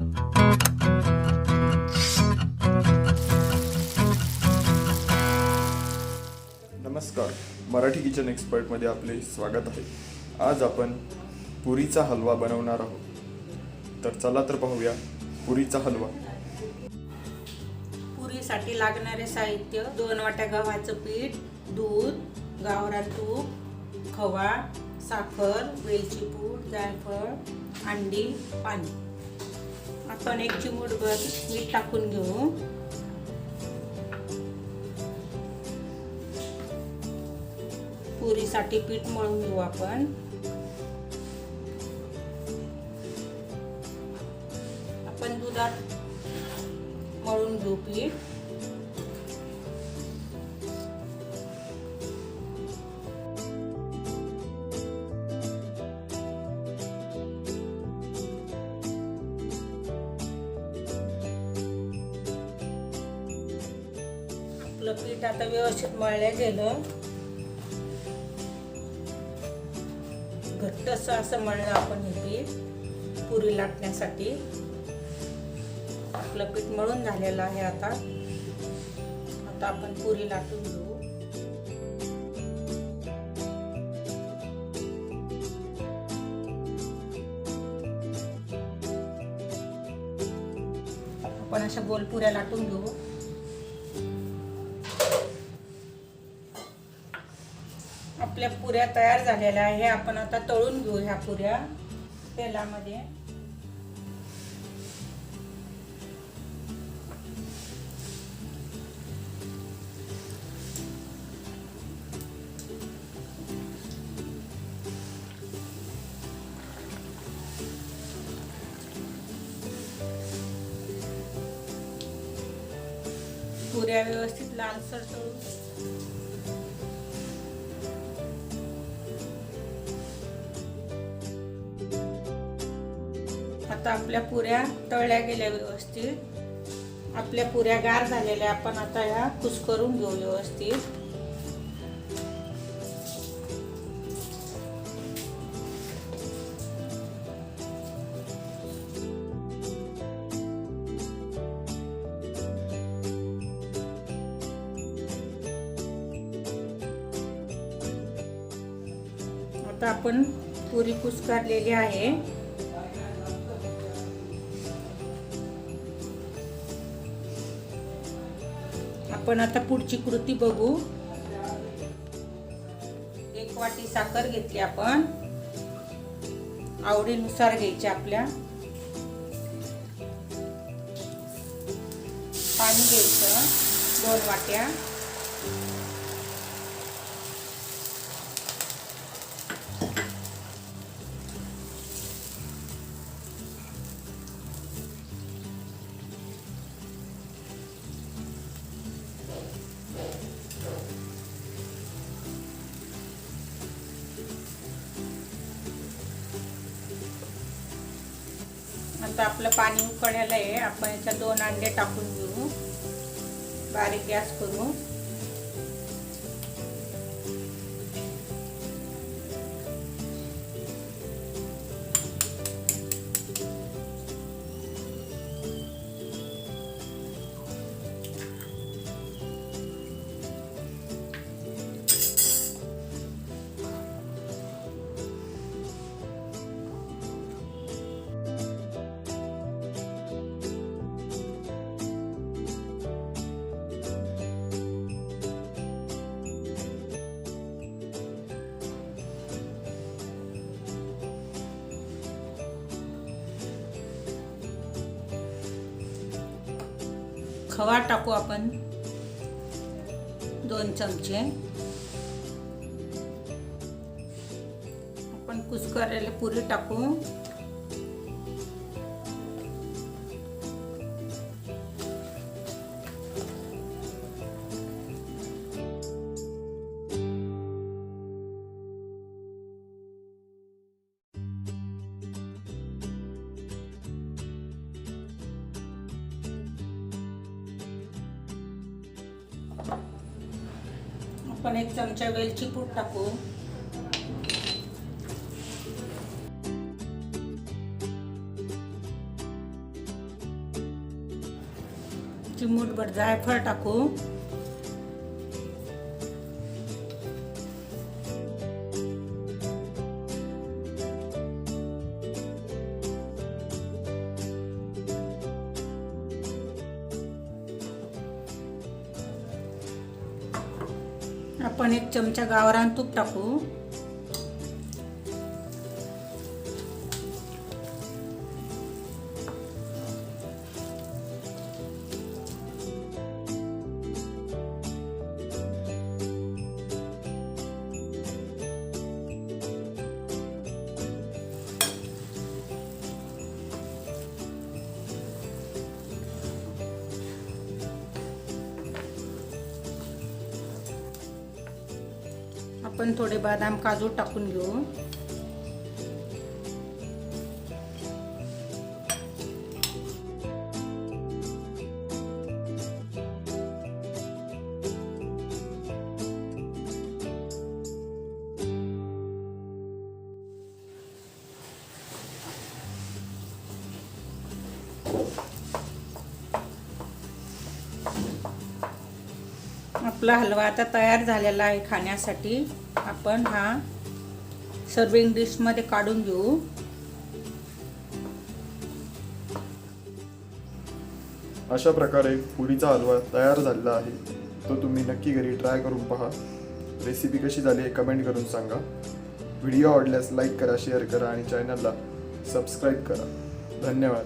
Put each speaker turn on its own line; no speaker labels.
नमस्कार, मराठी किचन एक्सपर्टमध्ये आपले स्वागत आहे। आज आपण पुरीचा हलवा बनवणार आहोत। तर चला तर पाहूया पुरीचा हलवा।
पुरीसाठी लागणारे साहित्य: 2 वाट्या गव्हाचं पीठ, दूध, गावरान तूप, खवा, साखर, वेलची पूड, जायफळ, अंडी, पाणी। आपण 1 चिमूटभर मीठ टाकून घेऊ। पुरीसाठी पीठ मळून घेऊ आपण। आपण दुधात मळून घेऊ पीठ। आपलं पीठ आता व्यवस्थित मळलं गेलं। घट्टसं असं मळलं आपण हे पीठ पुरी लाटण्यासाठी। आपलं पीठ मळून झालेलं आहे। आता आपण पुरी लाटून घेऊ। आपण अशा गोल पुऱ्या लाटून घेऊ। आपल्या पुऱ्या तयार झालेल्या आहे। आपण आता तळून घेऊ ह्या पुऱ्या तेलामध्ये। पुऱ्या व्यवस्थित लालसर तळून आता आपल्या पुऱ्या तळल्या गेल्या व्यवस्थित। आपल्या पुऱ्या गार झालेल्या। आपण आता ह्या कुस्करून घेऊ व्यवस्थित। आता आपण पुरी कुस्करलेली आहे। आपण आता पुढची कृती बघू। 1 वाटी साखर घेतली आपण, आवडीनुसार घ्यायची आपल्या। पाणी घ्यायचं 2 वाट्या। आता आपलं पाणी उकळलेलं आहे। आपण याच्यात 2 अंडे टाकून घेऊ। बारीक गॅस करू। खवा टाकू आपण 2 चमचे। आपण कुस्करलेली पुरी टाकू। आपण 1 चमचा वेलची पूड टाकू। चिमूटभर जायफळ टाकू. आपण 1 चमचा गावरान तूप टाकू. आपण थोडे बदाम काजू टाकून घेऊ. आपला हलवा आता तयार झालेला आहे खाण्यासाठी. आपण हा सर्विंग डिश मध्ये काढून घेऊ.
अशा प्रकारे पुरीचा हलवा तयार झालेला आहे. तो तुम्ही नक्की घरी ट्राय करून पहा. रेसिपी कशी झाली हे कमेंट करून सांगा. व्हिडिओ आवडल्यास लाईक करा, शेअर करा आणि चॅनलला सबस्क्राईब करा. धन्यवाद.